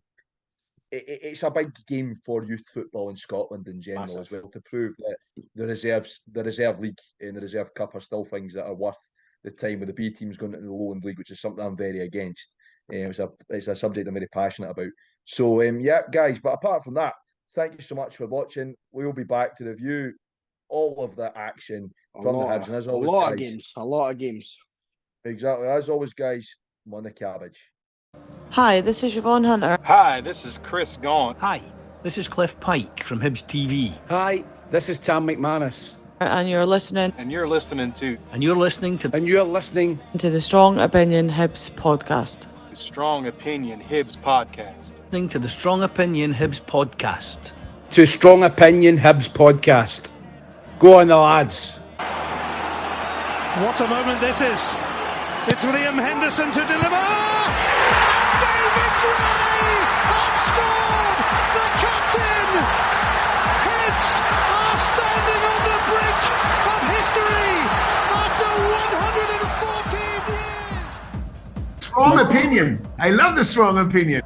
G: It's a big game for youth football in Scotland in general as well, to prove that the reserve league and the reserve cup are still things that are worth the time with the B teams going into the Lowland League, which is something I'm very against. It's a subject I'm very passionate about. So guys. But apart from that, thank you so much for watching. We will be back to review all of the action from the Hibs, and as always,
H: a lot of games.
G: Exactly. As always, guys, I'm on the cabbage.
A: Hi, this is Siobhan Hunter.
B: Hi, this is Chris Gaunt.
C: Hi, this is Cliff Pike from Hibs TV.
D: Hi, this is Tam McManus.
A: And you're listening
B: And you're listening to
C: And you're listening to
A: to the Strong Opinion Hibs podcast.
B: the Strong Opinion Hibs podcast.
C: the Strong Opinion Hibs podcast.
D: To Strong Opinion Hibs podcast. Go on the lads.
E: What a moment this is. It's Liam Henderson to deliver. David Gray has scored. The captain. Hibs are standing on the brink of history after 114 years.
F: Strong opinion. I love the strong opinion.